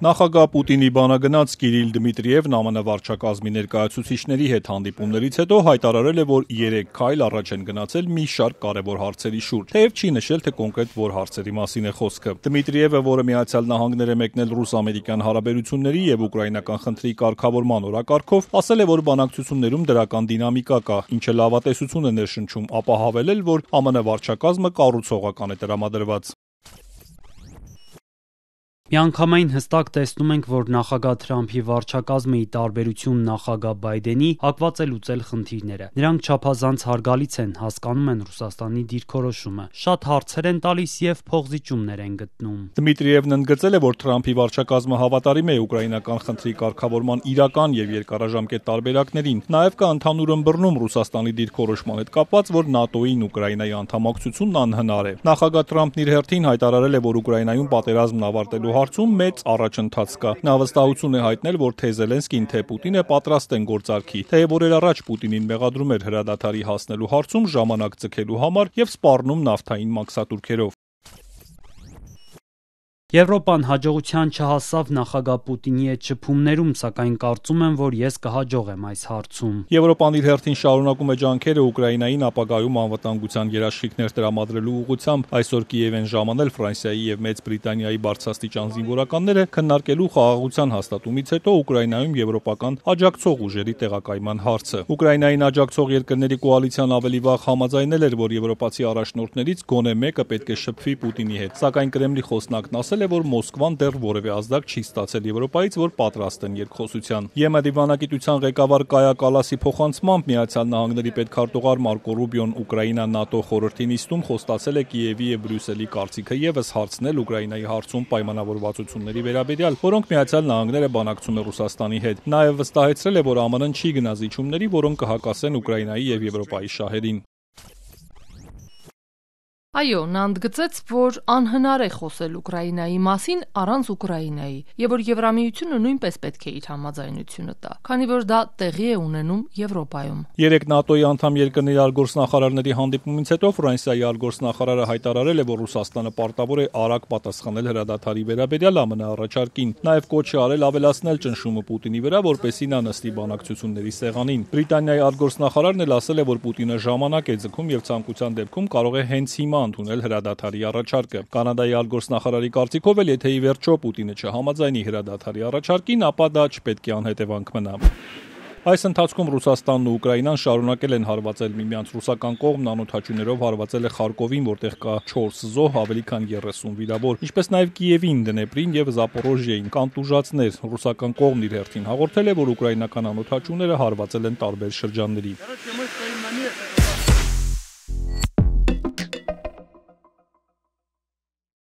Նախագահ Պուտինի բանագնաց Կիրիլ Դմիտրիևն ԱՄՆ վարչակազմի ներկայացուցիչների հետ հանդիպումներից հետո հայտարարել է, որ 3 քայլ առաջ են գնացել մի շարք կարևոր հարցերի շուրջ, թեև չի նշել, թե կոնկրետ որ հարցերի մասին է խոսքը։ Դմիտրիևը, որը Միացյալ Նահանգներ է մեկնել ռուս-ամերիկյան հարաբերությունների եւ ուկրաինական խնդրի կարգավորման օրակարգով, ասել է, որ բանակցություններում դրական դինամիկա կա, ինչը լավատեսություն է ներշնչում, ապա հավելել, որ ԱՄՆ վարչակազմը կառուցողական է տրամադրված։ Միանգամայն հստակ տեսնում ենք, որ նախագահ Թրամփի վարչակազմը ի տարբերություն նախագահ Բայդենի հակված է լուծել խնդիրները։ Նրանք չափազանց հարգալից են, հասկանում են Ռուսաստանի դիրքորոշումը, շատ հարցեր են տալիս եւ փոխզիջումներ են գտնում։ Դմիտրիևն ընդգծել է, որ Թրամփի վարչակազմը հավատարիմ է ուկրաինական խնդրի կարգավորման իրական եւ երկարաժամկետ տարբերակներին։ Նաեւ կա ընդհանուր ըմբռնում Ռուսաստանի դիրքորոշման հետ կապված, որ ՆԱՏՕ-ին Ուկրաինայի անդամակցությունն անհնար է։ Նախագահ Թրամփն իր հերթին հայտարարել է, որ Ուկրաինայում պատերազմն ավարտելու հարցում մեծ առաջընթաց կա։ Նա վստահություն է հայտնել, որ թե Զելենսկին, թե Պուտինը պատրաստ են գործարքի, թեև օրեր առաջ Պուտինին մեղադրում էր հրադադարի հասնելու հարցում ժամանակ ձգելու համար եւ սպառնում նավթային մաքսատուրքերով։ Եվրոպան հաջողության չհասավ նախագահ Պուտինի հետ շփումներում, սակայն կարծում եմ, որ ես կհաջողեմ այս հարցում։ Եվրոպան իր հերթին շարունակում է ջանքերը Ուկրաինային ապագայում անվտանգության երաշխիքներ տրամադրելու ուղղությամբ։ Այսօր Կիև են ժամանել Ֆրանսիայի եւ Մեծ Բրիտանիայի բարձրաստիճան զինվորականները քննարկելու խաղաղության հաստատումից հետո Ուկրաինայում եվրոպական աջակցող ուժերի տեղակայման հարցը։ Ուկրաինային աջակցող երկրների կոալիցիան ավելի վաղ համաձայնել էր, որ եվրոպացի առաջնորդներից գոնե մեկը պետք է շփվի Պուտինի հետ, սակայն Կրեմլի խոսնակն ասել է, որ Մոսկվան դեռ որևէ ազդակ չի ստացել Եվրոպայից, որ պատրաստ են երկխոսության։ ԵՄ դիվանագիտության ղեկավար Կայա Կալասի փոխանցմամբ Միացյալ Նահանգների պետքարտուղար Մարկո Ռուբիոն Ուկրաինա-ՆԱՏՕ խորհրդի նիստում խոստացել է Կիևի եւ Բրյուսելի կարծիքը եւս հարցնել Ուկրաինայի հարցում պայմանավորվածությունների վերաբերյալ, որոնք Միացյալ Նահանգները բանակցում է Ռուսաստանի հետ։ Նաեւ վստահեցրել է, որ ԱՄՆ-ն չի գնա զիջումների, որոնք կհակասեն Ուկրաինայի եւ Եվրոպայի շահերին։ Այո, նա ընդգծեց, որ անհնար է խոսել Ուկրաինայի մասին առանց Ուկրաինայի, եւ որ Եվրամիությունը նույնպես պետք է իր համաձայնությունը տա, քանի որ դա տեղի է ունենում Եվրոպայում։ 3 ՆԱՏՕ-ի անդամ երկրների արտգործնախարարների հանդիպումից հետո Ֆրանսիայի արտգործնախարարը հայտարարել է, որ Ռուսաստանը պարտավոր է արագ պատասխանել հրադադարի վերաբերյալ ԱՄՆ առաջարկին։ Նաեւ կոչ է արել ավելացնել ճնշումը Պուտինի վրա, որպեսզի նա նստի բանակցությունների սեղանին։ Բրիտանիայի արտգործնախարարն էլ ասել է, որ Պուտինը ժամանակ է ձգում եւ ցանկության դեպքում կարող է հենց հիմա ընդունել հրադադարի առաջարկը։ Կանադայի արտգործնախարարի կարծիքով էլ եթե ի վերջո Պուտինը չհամաձայնի հրադադարի առաջարկին, ապա դա չպետք է անհետևանք մնա։ Այս ընթացքում Ռուսաստանն ու Ուկրաինան շարունակել են հարվածել միմյանց։ Ռուսական կողմն անօդաչուներով հարվածել է Խարկովին, որտեղ կա 4 զոհ, ավելի քան 30 վիրավոր, ինչպես նաև Կիևին, Դնեպրին եւ Զապորոժիեին կան տուժածներ։ Ռուսական կողմն իր հերթին հաղորդել է, որ ուկրաինական անօդաչուները հարվածել են տարբեր շրջանների։